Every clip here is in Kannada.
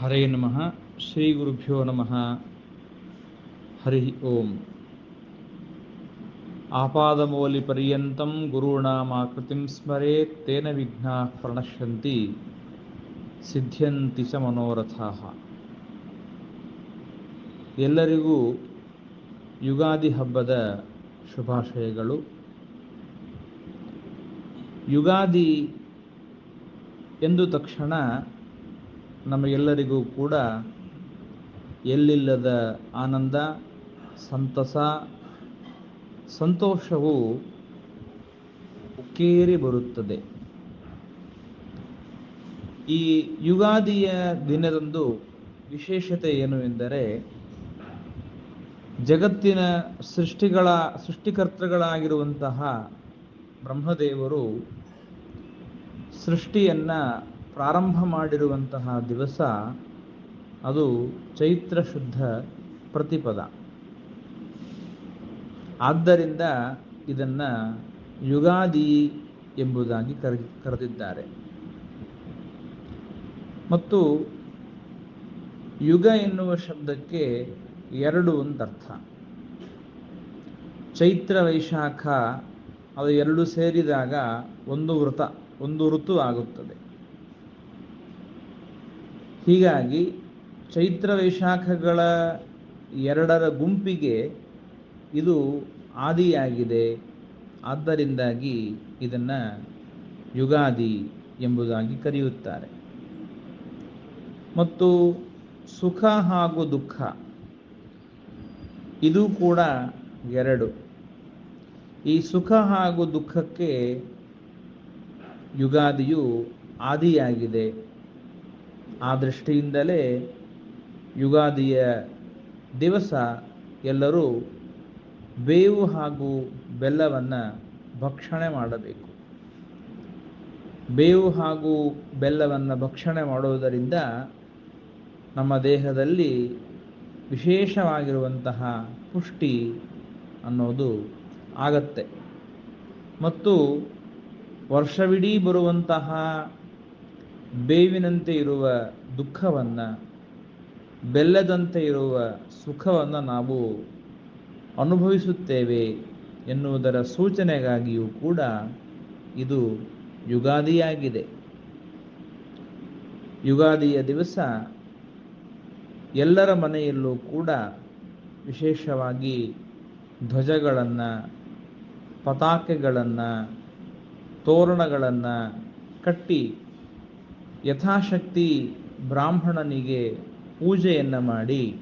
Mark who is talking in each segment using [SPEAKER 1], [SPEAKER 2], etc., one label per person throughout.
[SPEAKER 1] ಹರೇ ನಮಃ. ಶ್ರೀ ಗುರುಭ್ಯೋ ನಮಃ. ಹರಿ ಓಂ. ಆಪಾದಮೌಲಿ ಪರ್ಯಂತಂ ಗುರುಣಾಮಾಕೃತಿಂ ಸ್ಮರೇತ್ ತೇನ ವಿಘ್ನಾಃ ಪ್ರಣಶ್ಯಂತಿ ಸಿದ್ಧ್ಯಂತಿ ಚ ಮನೋರಥಾಃ. ಎಲ್ಲರಿಗೂ ಯುಗಾದಿ ಹಬ್ಬದ ಶುಭಾಶಯಗಳು. ಯುಗಾದಿ ಎಂದ ತಕ್ಷಣ ನಮಗೆಲ್ಲರಿಗೂ ಕೂಡ ಎಲ್ಲಿಲ್ಲದ ಆನಂದ, ಸಂತಸ, ಸಂತೋಷವು ಉಕ್ಕೇರಿ ಬರುತ್ತದೆ. ಈ ಯುಗಾದಿಯ ದಿನದಂದು ವಿಶೇಷತೆ ಏನು ಎಂದರೆ, ಜಗತ್ತಿನ ಸೃಷ್ಟಿಕರ್ತೃಗಳಾಗಿರುವಂತಹ ಬ್ರಹ್ಮದೇವರು ಸೃಷ್ಟಿಯನ್ನ ಪ್ರಾರಂಭ ಮಾಡಿರುವಂತಹ ದಿವಸ ಅದು ಚೈತ್ರ ಶುದ್ಧ ಪ್ರತಿಪದ. ಆದ್ದರಿಂದ ಇದನ್ನ ಯುಗಾದಿ ಎಂಬುದಾಗಿ ಕರೆದಿದ್ದಾರೆ. ಮತ್ತು ಯುಗ ಎನ್ನುವ ಶಬ್ದಕ್ಕೆ ಎರಡು ಒಂದರ್ಥ. ಚೈತ್ರ ವೈಶಾಖ ಅದು ಎರಡು ಸೇರಿದಾಗ ಒಂದು ಋತು ಆಗುತ್ತದೆ. ಹೀಗಾಗಿ ಚೈತ್ರ ವೈಶಾಖಗಳ ಎರಡರ ಗುಂಪಿಗೆ ಇದು ಆದಿಯಾಗಿದೆ. ಆದ್ದರಿಂದಾಗಿ ಇದನ್ನ ಯುಗಾದಿ ಎಂಬುದಾಗಿ ಕರೆಯುತ್ತಾರೆ. ಮತ್ತು ಸುಖ ಹಾಗೂ ದುಃಖ ಇದು ಕೂಡ ಎರಡು. ಈ ಸುಖ ಹಾಗೂ ದುಃಖಕ್ಕೆ ಯುಗಾದಿಯು ಆದಿಯಾಗಿದೆ. ಆ ದೃಷ್ಟಿಯಿಂದಲೇ ಯುಗಾದಿಯ ದಿವಸ ಎಲ್ಲರೂ ಬೇವು ಹಾಗೂ ಬೆಲ್ಲವನ್ನು ಭಕ್ಷಣೆ ಮಾಡಬೇಕು. ಬೇವು ಹಾಗೂ ಬೆಲ್ಲವನ್ನು ಭಕ್ಷಣೆ ಮಾಡುವುದರಿಂದ ನಮ್ಮ ದೇಹದಲ್ಲಿ ವಿಶೇಷವಾಗಿರುವಂತಹ ಪುಷ್ಟಿ ಅನ್ನೋದು ಆಗತ್ತೆ. ಮತ್ತು ವರ್ಷವಿಡೀ ಬರುವಂತಹ ಬೇವಿನಂತೆ ಇರುವ ದುಃಖವನ್ನು, ಬೆಲ್ಲದಂತೆ ಇರುವ ಸುಖವನ್ನು ನಾವು ಅನುಭವಿಸುತ್ತೇವೆ ಎನ್ನುವುದರ ಸೂಚನೆಗಾಗಿಯೂ ಕೂಡ ಇದು ಯುಗಾದಿಯಾಗಿದೆ. ಯುಗಾದಿಯ ದಿವಸ ಎಲ್ಲರ ಮನೆಯಲ್ಲೂ ಕೂಡ ವಿಶೇಷವಾಗಿ ಧ್ವಜಗಳನ್ನು, ಪತಾಕೆಗಳನ್ನು, ತೋರಣಗಳನ್ನು ಕಟ್ಟಿ ಯಥಾಶಕ್ತಿ ಬ್ರಾಹ್ಮಣನಿಗೆ ಪೂಜೆಯನ್ನು ಮಾಡಿ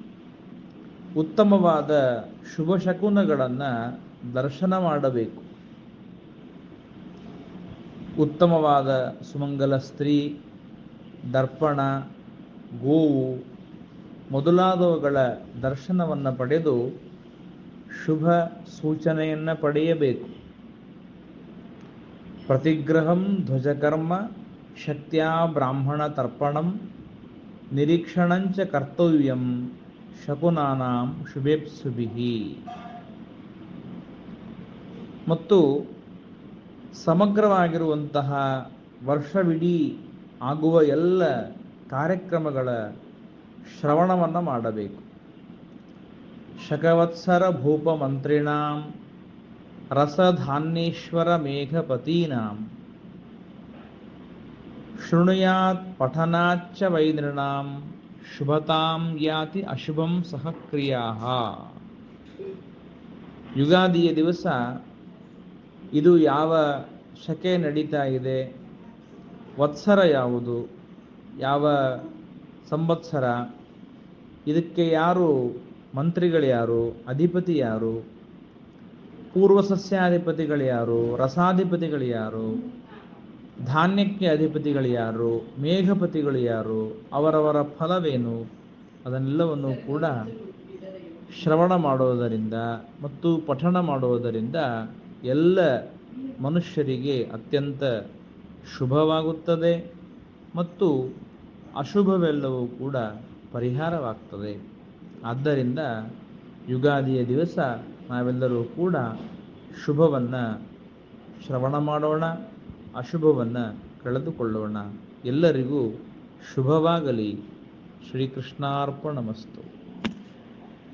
[SPEAKER 1] ಉತ್ತಮವಾದ ಶುಭ ಶಕುನಗಳನ್ನು ದರ್ಶನ ಮಾಡಬೇಕು. ಉತ್ತಮವಾದ ಸುಮಂಗಲ ಸ್ತ್ರೀ, ದರ್ಪಣ, ಗೋವು ಮೊದಲಾದವುಗಳ ದರ್ಶನವನ್ನು ಪಡೆದು ಶುಭ ಸೂಚನೆಯನ್ನು ಪಡೆಯಬೇಕು. ಪ್ರತಿಗ್ರಹಂ ಧ್ವಜಕರ್ಮ ಶಕ್ತ್ಯಾ ಬ್ರಾಹ್ಮಣ ತರ್ಪಣಂ ನಿರೀಕ್ಷಣಂಚ ಕರ್ತವ್ಯಂ ಶಕುನಾನಾಂ ಶುಭೇಪ್ಸುಭಿಹಿ. ಮತ್ತು ಸಮಗ್ರವಾಗಿರುವಂತಹ ವರ್ಷವಿಡೀ ಆಗುವ ಎಲ್ಲ ಕಾರ್ಯಕ್ರಮಗಳ ಶ್ರವಣವನ್ನು ಮಾಡಬೇಕು. ಶಕವತ್ಸರ ಭೂಪ ಮಂತ್ರಿಣಾಂ ರಸಧಾನ್ಯೇಶ್ವರ ಮೇಘಪತೀನಾಂ ಶೃಣುಯಾತ್ ಪಠನಾಚ್ಚ ವೈನೃಣಾಂ ಶುಭತಾಂ ಯಾತಿ ಅಶುಭಂ ಸಹ ಕ್ರಿಯಾಃ. ಯುಗಾದಿಯ ದಿವಸ ಇದು ಯಾವ ಶಕೆ ನಡೀತಾ ಇದೆ, ವತ್ಸರ ಯಾವುದು, ಯಾವ ಸಂವತ್ಸರ, ಇದಕ್ಕೆ ಯಾರು ಮಂತ್ರಿಗಳು, ಯಾರು ಅಧಿಪತಿ, ಯಾರು ಪೂರ್ವ ಸಸ್ಯಾಧಿಪತಿಗಳು, ಯಾರು ರಸಾಧಿಪತಿಗಳು, ಯಾರು ಧಾನ್ಯಕ್ಕೆ ಅಧಿಪತಿಗಳು, ಯಾರು ಮೇಘಪತಿಗಳು, ಯಾರು ಅವರವರ ಫಲವೇನು, ಅದನ್ನೆಲ್ಲವನ್ನು ಕೂಡ ಶ್ರವಣ ಮಾಡುವುದರಿಂದ ಮತ್ತು ಪಠಣ ಮಾಡುವುದರಿಂದ ಎಲ್ಲ ಮನುಷ್ಯರಿಗೆ ಅತ್ಯಂತ ಶುಭವಾಗುತ್ತದೆ ಮತ್ತು ಅಶುಭವೆಲ್ಲವೂ ಕೂಡ ಪರಿಹಾರವಾಗ್ತದೆ. ಆದ್ದರಿಂದ ಯುಗಾದಿಯ ದಿವಸ ನಾವೆಲ್ಲರೂ ಕೂಡ ಶುಭವನ್ನು ಶ್ರವಣ ಮಾಡೋಣ, ಅಶುಭವನ್ನು ಕಳೆದುಕೊಳ್ಳೋಣ. ಎಲ್ಲರಿಗೂ ಶುಭವಾಗಲಿ. ಶ್ರೀಕೃಷ್ಣಾರ್ಪಣಮಸ್ತು.